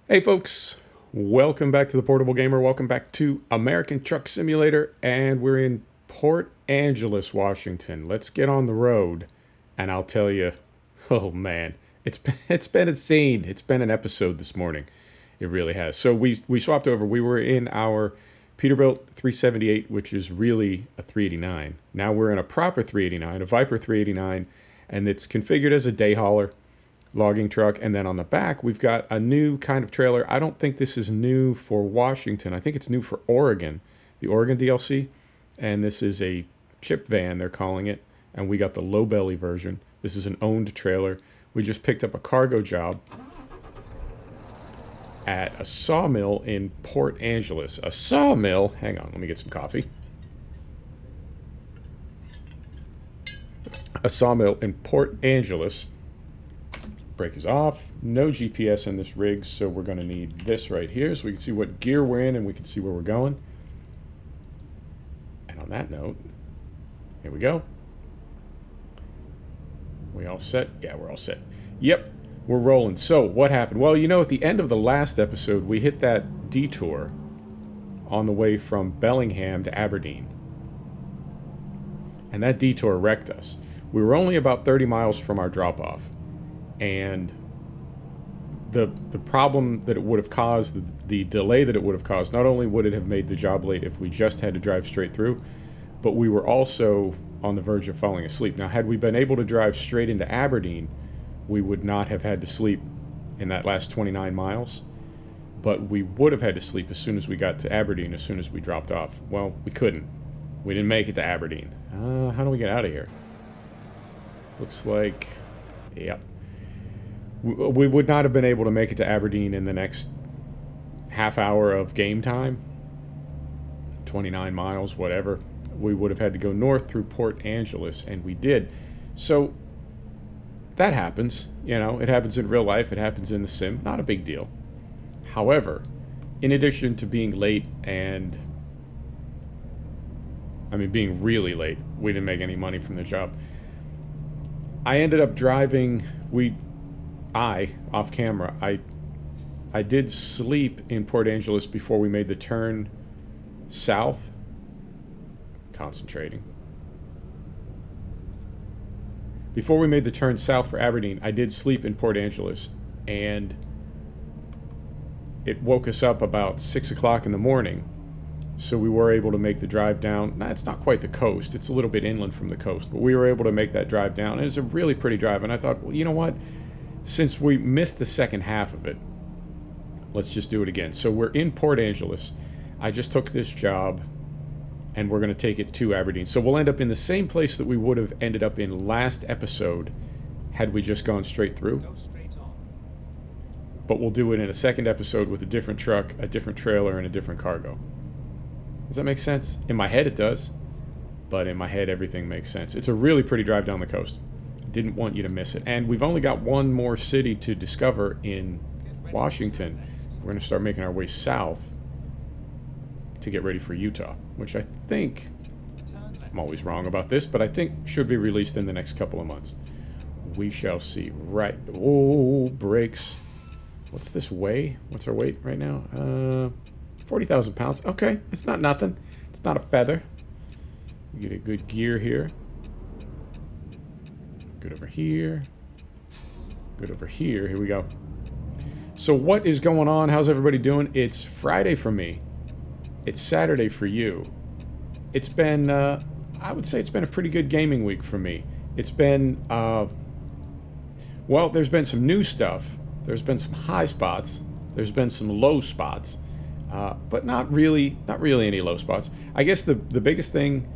Hey folks, welcome back to the Portable Gamer. Welcome back to American Truck Simulator, and we're in Port Angeles, Washington. Let's get on the road, and I'll tell you, oh man, it's been a scene. It's been an episode this morning. It really has. So we swapped over. We were in our Peterbilt 378, which is really a 389. Now we're in a proper 389, a Viper 389, and it's configured as a day hauler logging truck. And then on the back, we've got a new kind of trailer. I don't think this is new for Washington. I think it's new for Oregon, the Oregon DLC. And this is a chip van, they're calling it. And we got the low belly version. This is an owned trailer. We just picked up a cargo job at a sawmill in Port Angeles. A sawmill? Hang on, let me get some coffee. A sawmill in Port Angeles. Brake is off. No GPS in this rig, so we're going to need this right here so we can see what gear we're in and we can see where we're going. And on that note, here we go. We all set? Yeah, we're all set. Yep, we're rolling. So what happened? Well, you know, at the end of the last episode, we hit that detour on the way from Bellingham to Aberdeen. And that detour wrecked us. We were only about 30 miles from our drop-off. And the problem that it would have caused, the delay that it would have caused, not only would it have made the job late if we just had to drive straight through, but we were also on the verge of falling asleep. Now, had we been able to drive straight into Aberdeen, we would not have had to sleep in that last 29 miles, but we would have had to sleep as soon as we got to Aberdeen, as soon as we dropped off. Well, we couldn't. We didn't make it to Aberdeen. How do we get out of here? Looks like, yep. We would not have been able to make it to Aberdeen in the next half hour of game time. 29 miles, whatever. We would have had to go north through Port Angeles, and we did. So that happens. You know, it happens in real life. It happens in the sim. Not a big deal. However, in addition to being late and, being really late, we didn't make any money from the job. I ended up driving, off camera, I did sleep in Port Angeles before we made the turn south. Concentrating. Before we made the turn south for Aberdeen, I did sleep in Port Angeles, and it woke us up about 6 o'clock in the morning. So we were able to make the drive down. Nah, it's not quite the coast. It's a little bit inland from the coast, but we were able to make that drive down. It was a really pretty drive, and I thought, well, you know what? Since we missed the second half of it, let's just do it again. So we're in Port Angeles. I just took this job, and we're going to take it to Aberdeen. So we'll end up in the same place that we would have ended up in last episode had we just gone straight through. But we'll do it in a second episode with a different truck, a different trailer, and a different cargo. Does that make sense? In my head it does, but in my head everything makes sense. It's a really pretty drive down the coast. Didn't want you to miss it. And we've only got one more city to discover in Washington. We're going to start making our way south to get ready for Utah, which I think, I'm always wrong about this, but I think should be released in the next couple of months. We shall see. Right. Oh, brakes. What's this weigh? What's our weight right now? 40,000 pounds. Okay, it's not nothing. It's not a feather. We get a good gear here. Good over here. Good over here. Here we go. So what is going on? How's everybody doing? It's Friday for me. It's Saturday for you. It's been, I would say it's been a pretty good gaming week for me. It's been, well, there's been some new stuff. There's been some high spots. There's been some low spots. But not really any low spots. I guess the biggest thing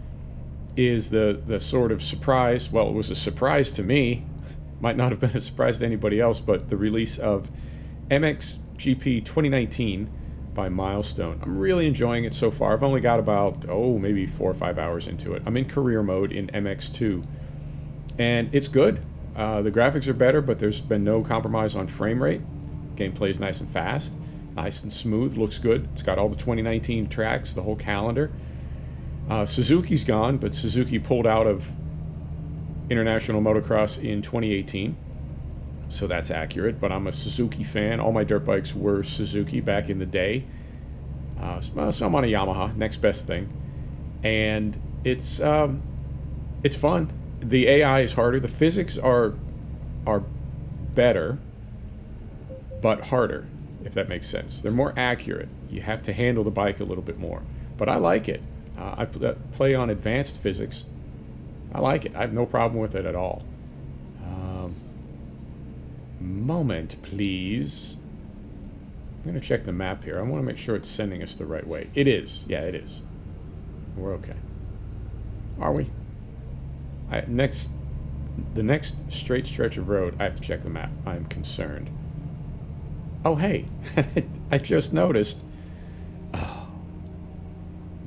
is the sort of surprise. Well, it was a surprise to me. Might not have been a surprise to anybody else, but the release of MXGP 2019 by Milestone. I'm really enjoying it so far. I've only got about, maybe 4 or 5 hours into it. I'm in career mode in MX2, and it's good. The graphics are better, but there's been no compromise on frame rate. Gameplay is nice and fast, nice and smooth, looks good. It's got all the 2019 tracks, the whole calendar. Suzuki's gone, but Suzuki pulled out of International Motocross in 2018. so that's accurate. But I'm a Suzuki fan. All my dirt bikes were Suzuki back in the day. So I'm on a Yamaha, next best thing, and it's fun. The AI is harder. The physics are better, but harder, if that makes sense. They're more accurate. You have to handle the bike a little bit more, but I like it. I play on advanced physics. I like it. I have no problem with it at all. Moment, please. I'm going to check the map here. I want to make sure it's sending us the right way. It is. Yeah, it is. We're okay. Are we? The next straight stretch of road, I have to check the map. I'm concerned. Oh, hey. I just noticed. Oh.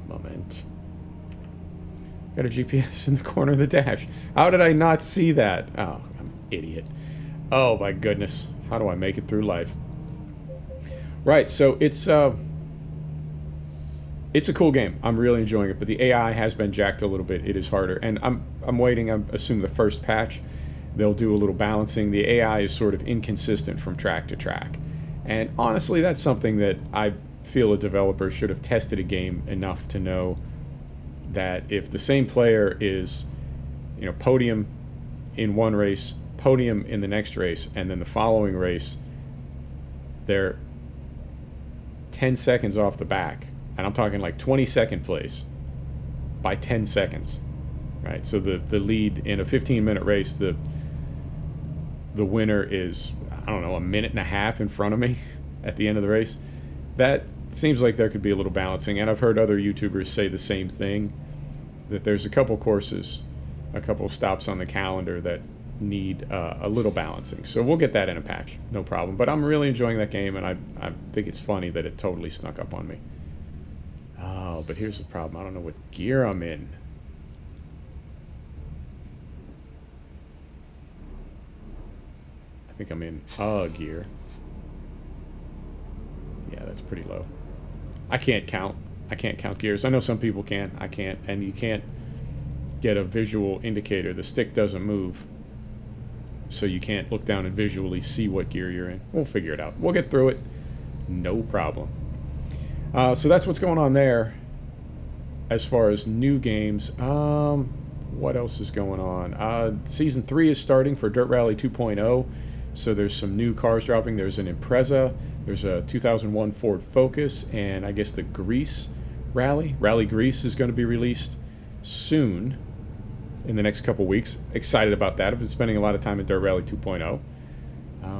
Moment. Got a GPS in the corner of the dash. How did I not see that? Oh, I'm an idiot. Oh, my goodness. How do I make it through life? Right, so it's a cool game. I'm really enjoying it, but the AI has been jacked a little bit. It is harder, and I'm waiting. I assume the first patch, they'll do a little balancing. The AI is sort of inconsistent from track to track, and honestly, that's something that I feel a developer should have tested a game enough to know that if the same player is, podium in one race, podium in the next race, and then the following race, they're 10 seconds off the back, and I'm talking like 22nd place by 10 seconds, right? So the lead in a 15-minute race, the winner is, I don't know, a minute and a half in front of me at the end of the race. That seems like there could be a little balancing, and I've heard other YouTubers say the same thing, that there's a couple courses, a couple stops on the calendar that need a little balancing. So we'll get that in a patch, no problem. But I'm really enjoying that game, and I think it's funny that it totally snuck up on me. Oh, but here's the problem. I don't know what gear I'm in. I think I'm in gear. Yeah, that's pretty low. I can't count. I can't count gears. I know some people can. I can't. And you can't get a visual indicator. The stick doesn't move, so you can't look down and visually see what gear you're in. We'll figure it out. We'll get through it. No problem. So that's what's going on there as far as new games. What else is going on? Season 3 is starting for Dirt Rally 2.0, so there's some new cars dropping. There's an Impreza, there's a 2001 Ford Focus, and I guess the Grease Rally Grease is going to be released soon, in the next couple weeks. Excited about that. I've been spending a lot of time in Dirt Rally 2.0.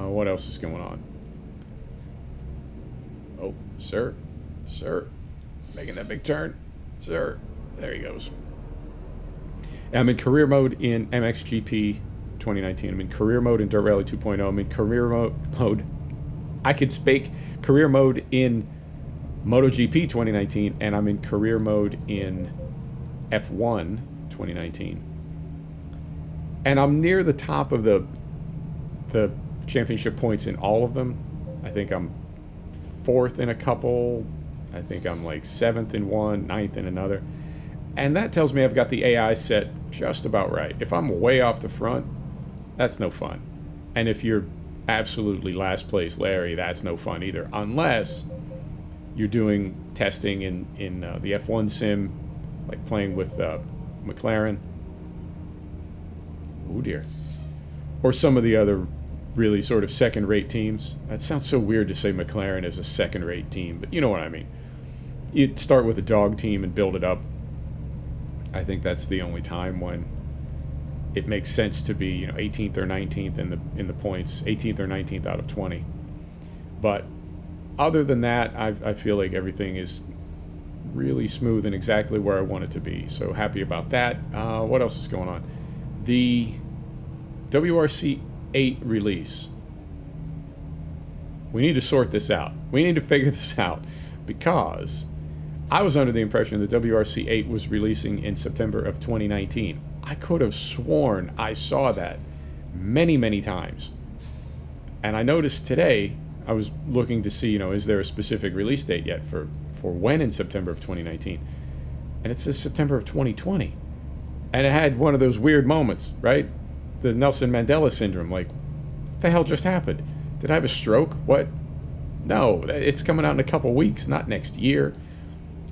What else is going on? Oh, sir. Making that big turn. Sir. There he goes. I'm in career mode in MXGP 2019. I'm in career mode in Dirt Rally 2.0. I'm in career mode. I could speak career mode in MotoGP 2019, and I'm in career mode in F1 2019. And I'm near the top of the championship points in all of them. I think I'm 4th in a couple. I think I'm like 7th in one, 9th in another. And that tells me I've got the AI set just about right. If I'm way off the front, that's no fun. And if you're absolutely last place Larry, that's no fun either. Unless you're doing testing in the F1 sim, like playing with McLaren. Oh dear. Or some of the other really sort of second-rate teams. That sounds so weird to say McLaren is a second-rate team, but you know what I mean. You start with a dog team and build it up. I think that's the only time when it makes sense to be, 18th or 19th in the points, 18th or 19th out of 20. But other than that, I feel like everything is really smooth and exactly where I want it to be. So happy about that. What else is going on? The WRC 8 release. We need to sort this out. We need to figure this out, because I was under the impression that WRC 8 was releasing in September of 2019. I could have sworn I saw that many, many times. And I noticed today, I was looking to see, is there a specific release date yet for when in September of 2019? And it says September of 2020. And it had one of those weird moments, right? The Nelson Mandela syndrome, like, the hell just happened? Did I have a stroke? What? No, it's coming out in a couple weeks, not next year.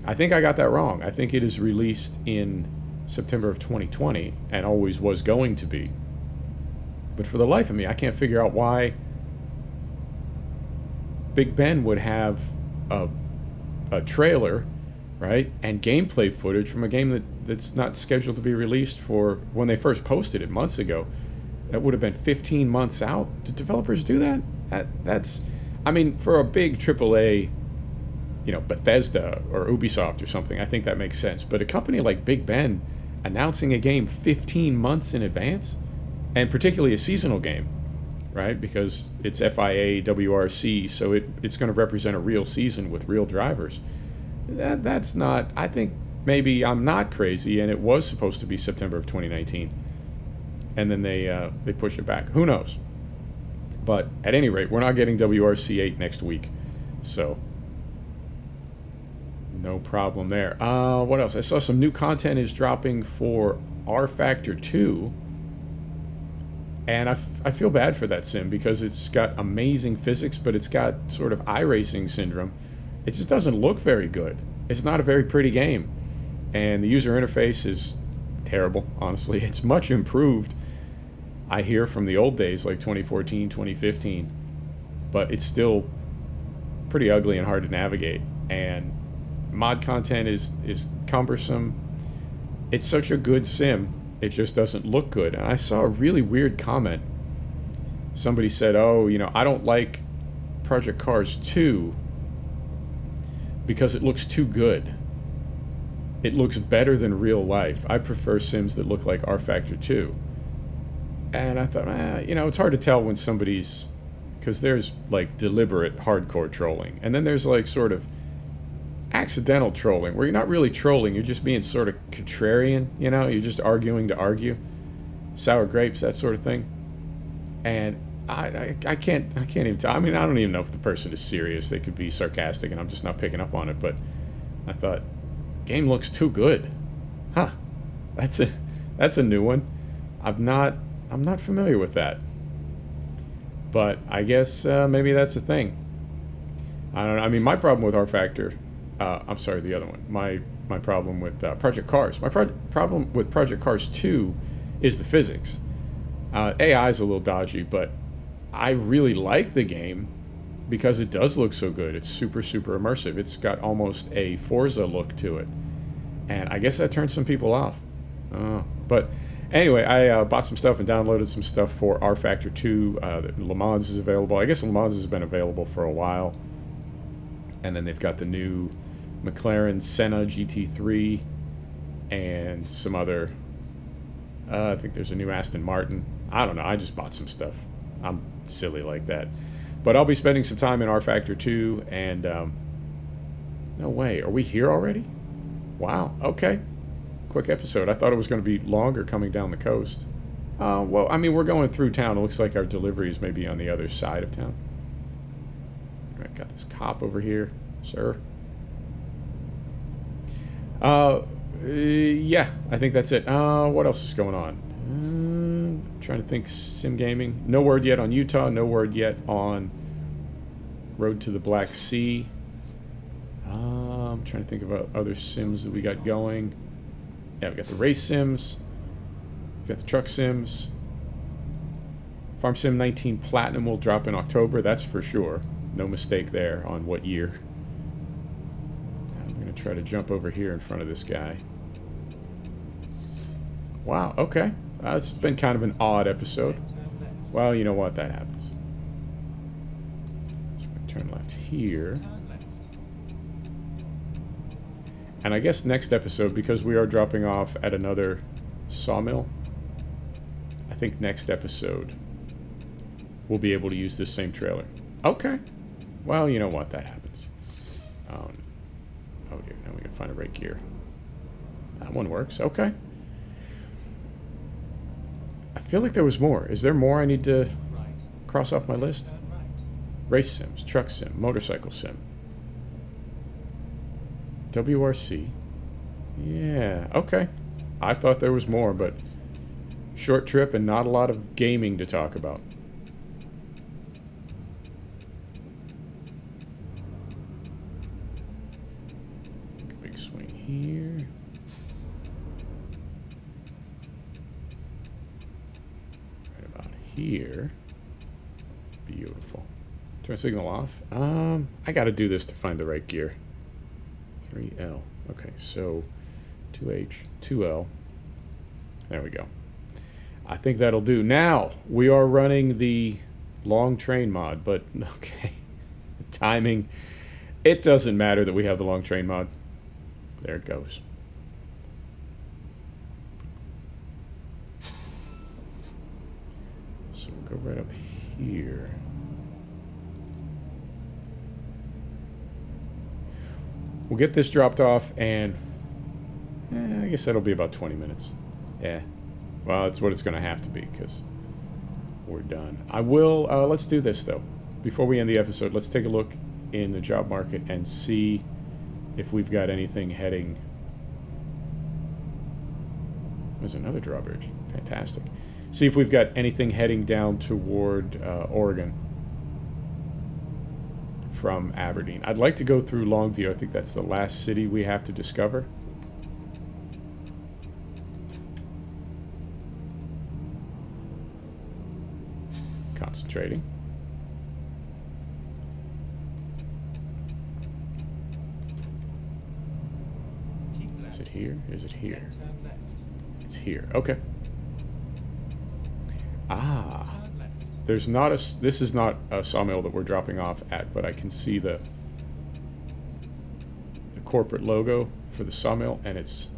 I think I got that wrong. I think it is released in September of 2020 and always was going to be. But for the life of me, I can't figure out why Big Ben would have a trailer, right, and gameplay footage from a game that's not scheduled to be released for when they first posted it months ago. That would have been 15 months out. Did developers do that? That's, I mean, for a big AAA, you know, Bethesda or Ubisoft or something, I think that makes sense. But a company like Big Ben announcing a game 15 months in advance, and particularly a seasonal game, right? Because it's FIA, WRC, so it's going to represent a real season with real drivers. That's not, I think maybe I'm not crazy, and it was supposed to be September of 2019. And then they push it back. Who knows? But at any rate, we're not getting WRC 8 next week. So no problem there. What else? I saw some new content is dropping for R Factor 2. And I feel bad for that sim because it's got amazing physics, but it's got sort of iRacing syndrome. It just doesn't look very good. It's not a very pretty game. And the user interface is terrible, honestly. It's much improved, I hear, from the old days, like 2014, 2015. But it's still pretty ugly and hard to navigate. And mod content is cumbersome. It's such a good sim. It just doesn't look good. And I saw a really weird comment. Somebody said, oh, you know, I don't like Project Cars 2 because it looks too good. It looks better than real life. I prefer sims that look like R Factor 2. And I thought, you know, it's hard to tell when somebody's... Because there's, like, deliberate hardcore trolling. And then there's, like, sort of accidental trolling, where you're not really trolling, you're just being sort of contrarian, you know? You're just arguing to argue. Sour grapes, that sort of thing. And I can't even tell. I mean, I don't even know if the person is serious. They could be sarcastic, and I'm just not picking up on it. But I thought, game looks too good. Huh. That's a new one. I'm not familiar with that. But I guess maybe that's a thing. I don't know. I mean, my problem with R Factor, I'm sorry, the other one. My problem with Project Cars. My problem with Project Cars 2 is the physics. AI is a little dodgy, but I really like the game because it does look so good. It's super, super immersive. It's got almost a Forza look to it. And I guess that turns some people off. But anyway, I bought some stuff and downloaded some stuff for R Factor 2. Le Mans is available. I guess Le Mans has been available for a while. And then they've got the new McLaren Senna GT3 and some other... I think there's a new Aston Martin. I don't know. I just bought some stuff. I'm silly like that. But I'll be spending some time in R Factor 2. And no way. Are we here already? Wow. Okay. Quick episode. I thought it was going to be longer coming down the coast. Well, I mean, we're going through town. It looks like our delivery is maybe on the other side of town. All right, got this cop over here, sir. Yeah, I think that's it. What else is going on? Trying to think. Sim gaming. No word yet on Utah. No word yet on Road to the Black Sea. I'm trying to think about other sims that we got going. Yeah, we got the race sims. We got the truck sims. Farm Sim 19 Platinum will drop in October. That's for sure. No mistake there on what year. I'm going to try to jump over here in front of this guy. Wow, okay. It's been kind of an odd episode. Well, you know what? That happens. So I'm going to turn left here. And I guess next episode, because we are dropping off at another sawmill, I think next episode we'll be able to use this same trailer. Okay. Well, you know what? That happens. Oh dear. Now we can find a right gear. That one works. Okay. I feel like there was more. Is there more I need to cross off my list? Race sims, truck sim, motorcycle sim. WRC. Yeah, okay. I thought there was more, but short trip and not a lot of gaming to talk about. Swing here. Right about here. Beautiful. Turn signal off. I got to do this to find the right gear. 3L. Okay, so 2H, 2L. There we go. I think that'll do. Now, we are running the long train mod, but okay. Timing. It doesn't matter that we have the long train mod. There it goes. So we'll go right up here. We'll get this dropped off, and I guess that'll be about 20 minutes. Yeah. Well, that's what it's going to have to be, because we're done. I will, let's do this, though. Before we end the episode, let's take a look in the job market and see if we've got anything heading. There's another drawbridge. Fantastic. See if we've got anything heading down toward Oregon from Aberdeen. I'd like to go through Longview. I think that's the last city we have to discover. Concentrating. Is it here? Is it here? It's here. Okay. Ah. There's not a... This is not a sawmill that we're dropping off at, but I can see the corporate logo for the sawmill, and it's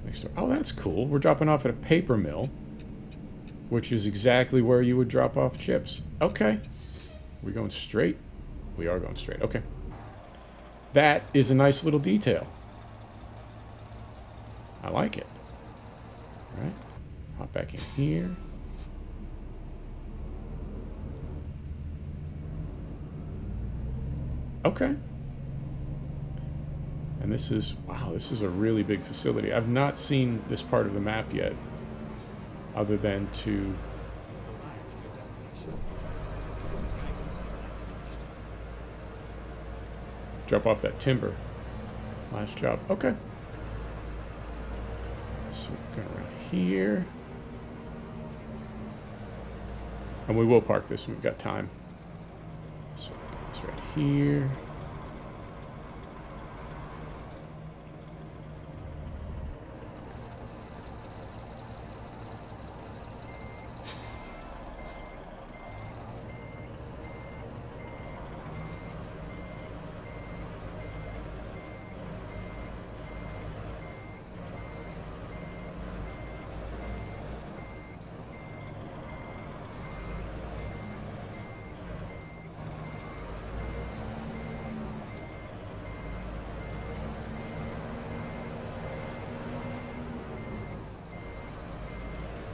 next door. Oh, that's cool. We're dropping off at a paper mill, which is exactly where you would drop off chips. Okay. We're going straight? We are going straight. Okay. That is a nice little detail. I like it. All right. Hop back in here. Okay. And this is, wow, this is a really big facility. I've not seen this part of the map yet, other than to drop off that timber. Last job. Okay. So we're going around here. And we will park this when we've got time. So it's right here.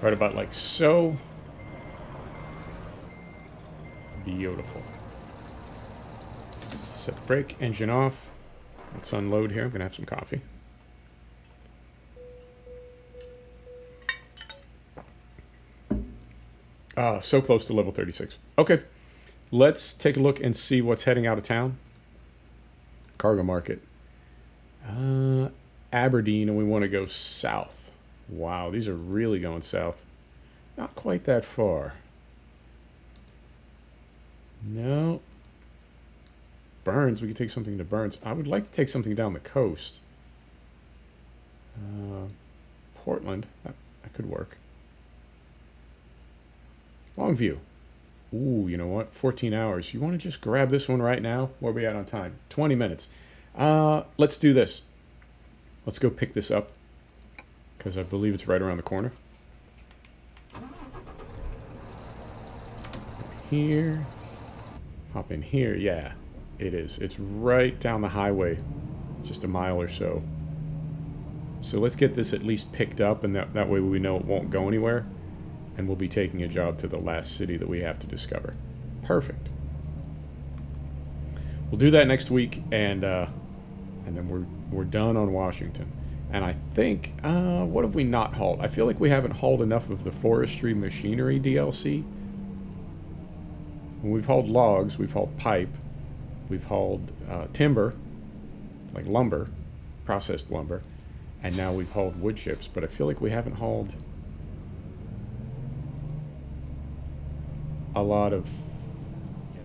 Right about like so. Beautiful. Set the brake, engine off. Let's unload here. I'm going to have some coffee. So close to level 36. Okay. Let's take a look and see what's heading out of town. Cargo market. Aberdeen, and we want to go south. Wow, these are really going south. Not quite that far. No. Burns, we could take something to Burns. I would like to take something down the coast. Portland, that could work. Longview. Ooh, you know what? 14 hours. You want to just grab this one right now? Where are we at on time? 20 minutes. Let's do this. Let's go pick this up, because I believe it's right around the corner. Here. Hop in here. Yeah, it is. It's right down the highway, just a mile or so. So let's get this at least picked up, and that way we know it won't go anywhere. And we'll be taking a job to the last city that we have to discover. Perfect. We'll do that next week, and then we're done on Washington. And I think, what have we not hauled? I feel like we haven't hauled enough of the forestry machinery DLC. We've hauled logs, we've hauled pipe, we've hauled timber, like lumber. processed lumber, and now we've hauled wood chips, but I feel like we haven't hauled a lot of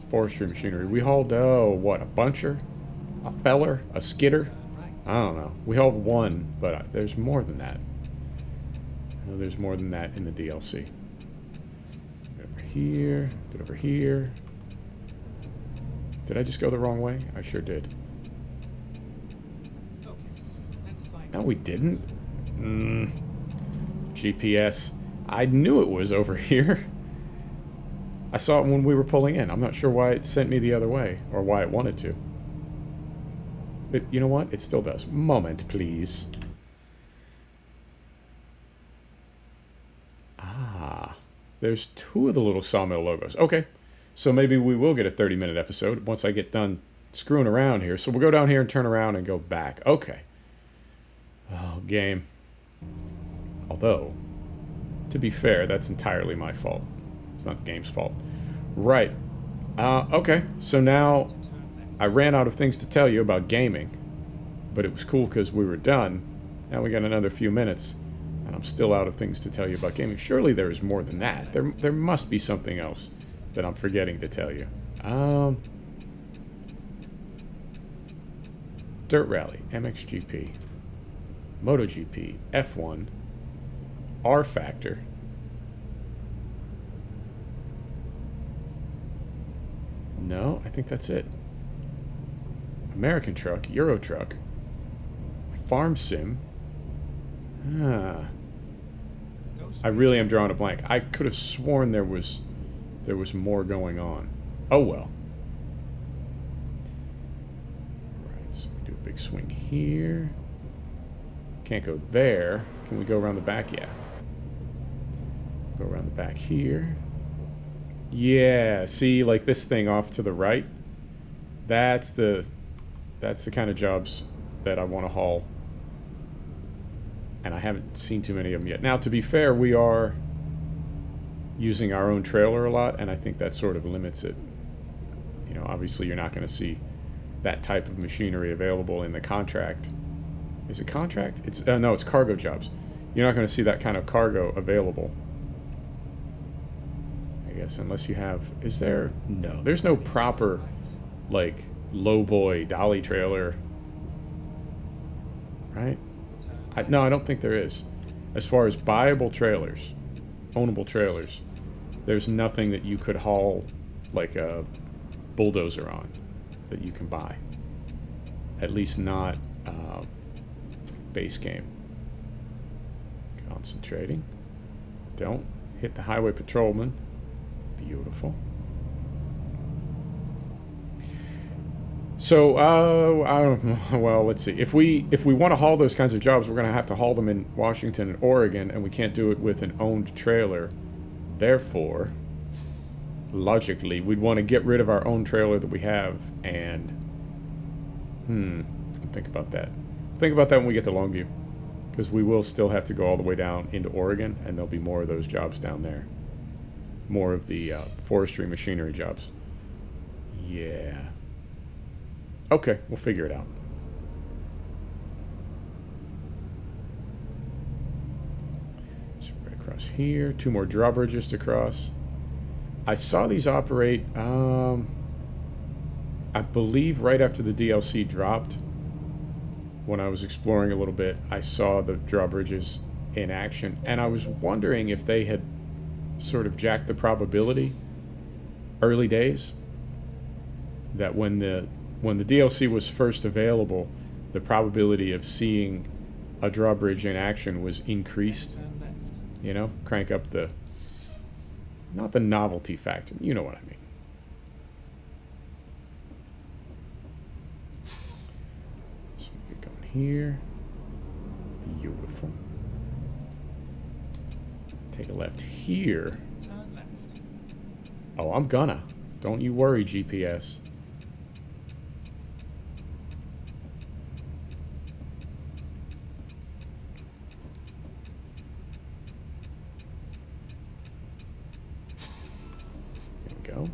forestry machinery. We hauled, oh, what, a buncher? A feller? A skidder? I don't know. We hauled one, but there's more than that. I know there's more than that in the DLC. Get over here. Get over here. Did I just go the wrong way? I sure did. No, we didn't. GPS. I knew it was over here. I saw it when we were pulling in. I'm not sure why it sent me the other way, or why it wanted to. But you know what? It still does. Moment, please. Ah. There's two of the little sawmill logos. Okay. So maybe we will get a 30-minute episode once I get done screwing around here. So we'll go down here and turn around and go back. Okay. Oh, game. Although, to be fair, that's entirely my fault. It's not the game's fault. Right. Okay. So now I ran out of things to tell you about gaming. But it was cool because we were done. Now we got another few minutes. And I'm still out of things to tell you about gaming. Surely there is more than that. There must be something else that I'm forgetting to tell you. Dirt Rally, MXGP, MotoGP, F1, R Factor. No, I think that's it. American Truck, Euro Truck, Farm Sim. I really am drawing a blank. I could have sworn there was more going on. Oh well. Alright, so we do a big swing here. Can't go there. Can we go around the back? Yeah. Go around the back here. Yeah, see, like this thing off to the right? That's the kind of jobs that I want to haul. And I haven't seen too many of them yet. Now, to be fair, we are using our own trailer a lot, and I think that sort of limits it. You know, obviously you're not going to see that type of machinery available in the contract. Is it contract? It's no, it's cargo jobs. You're not going to see that kind of cargo available. I guess unless you have... Is there... No, there's no proper, like, lowboy dolly trailer. Right? No, I don't think there is. As far as buyable trailers, ownable trailers, there's nothing that you could haul like a bulldozer on that you can buy. At least not base game. Concentrating. Don't hit the highway patrolman. Beautiful. So, well, let's see. If we want to haul those kinds of jobs, we're going to have to haul them in Washington and Oregon, and we can't do it with an owned trailer. Therefore, logically, we'd want to get rid of our own trailer that we have, and... think about that. Think about that when we get to Longview. Because we will still have to go all the way down into Oregon, and there'll be more of those jobs down there. More of the forestry machinery jobs. Yeah. Okay, we'll figure it out. So right across here, 2 more drawbridges to cross. I saw these operate, I believe right after the DLC dropped. When I was exploring a little bit, I saw the drawbridges in action, and I was wondering if they had sort of jacked the probability early days that when the DLC was first available, the probability of seeing a drawbridge in action was increased. You know, crank up the, not the novelty factor, you know what I mean. So we get going here. Beautiful. Take a left here. Oh, I'm gonna. Don't you worry, GPS. Go.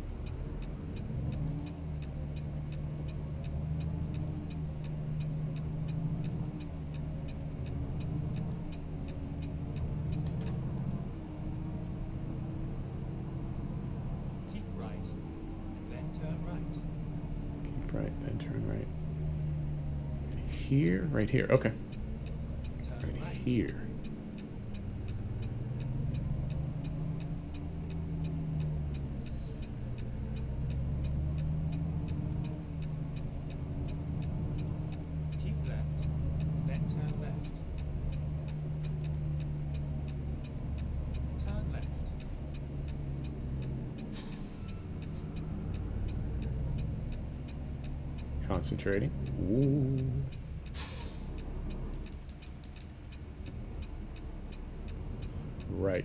here? Right here. Okay. Right here. Keep left, then turn left. Turn left. Concentrating. Ooh. Right.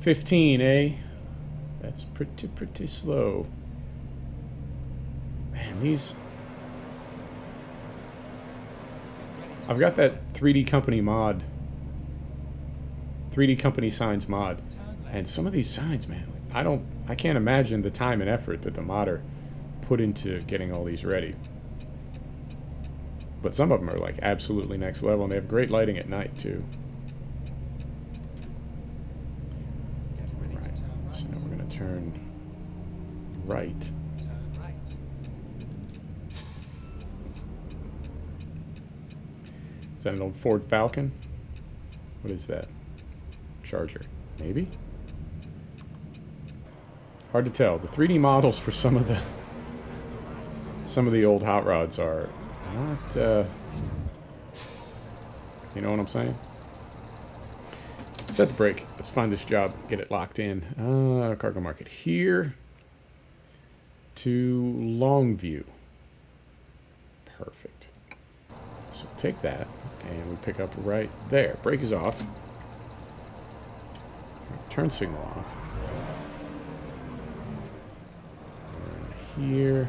$15, eh? That's pretty slow. Man, these... I've got that 3D Company mod. 3D Company signs mod. And some of these signs, man, I can't imagine the time and effort that the modder put into getting all these ready. But some of them are like absolutely next level, and they have great lighting at night too. Right. So now we're gonna turn right. Turn right. Is that an old Ford Falcon? What is that? Charger, maybe? Hard to tell. The 3D models for some of the old hot rods are not, you know what I'm saying? Set the brake. Let's find this job. Get it locked in. Cargo market here to Longview. Perfect. So we'll take that and we pick up right there. Brake is off. Turn signal off. And here.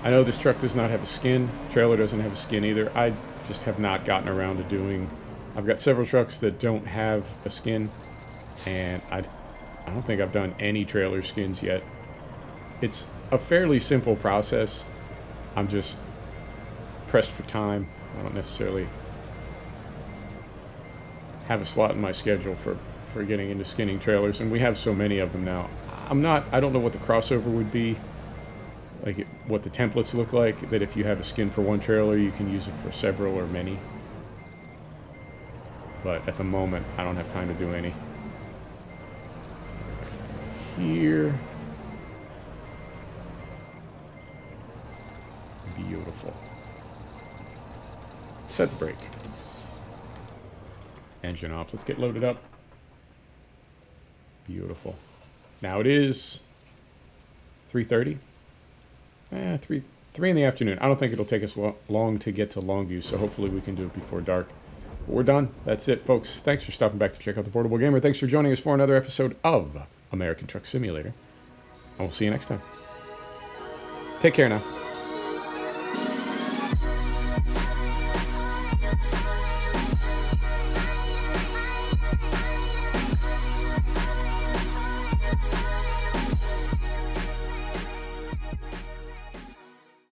I know this truck does not have a skin. Trailer doesn't have a skin either. I just have not gotten around to doing... I've got several trucks that don't have a skin, and I don't think I've done any trailer skins yet. It's a fairly simple process. I'm just pressed for time. I don't necessarily have a slot in my schedule for getting into skinning trailers, and we have so many of them now. I don't know what the crossover would be, like what the templates look like, that if you have a skin for one trailer, you can use it for several or many. But at the moment, I don't have time to do any. Here. Beautiful. Set the brake. Engine off. Let's get loaded up. Beautiful. Now it is 3:30. 3 in the afternoon. I don't think it'll take us long to get to Longview, so hopefully we can do it before dark. But we're done. That's it, folks. Thanks for stopping back to check out The Portable Gamer. Thanks for joining us for another episode of American Truck Simulator. And we'll see you next time. Take care now.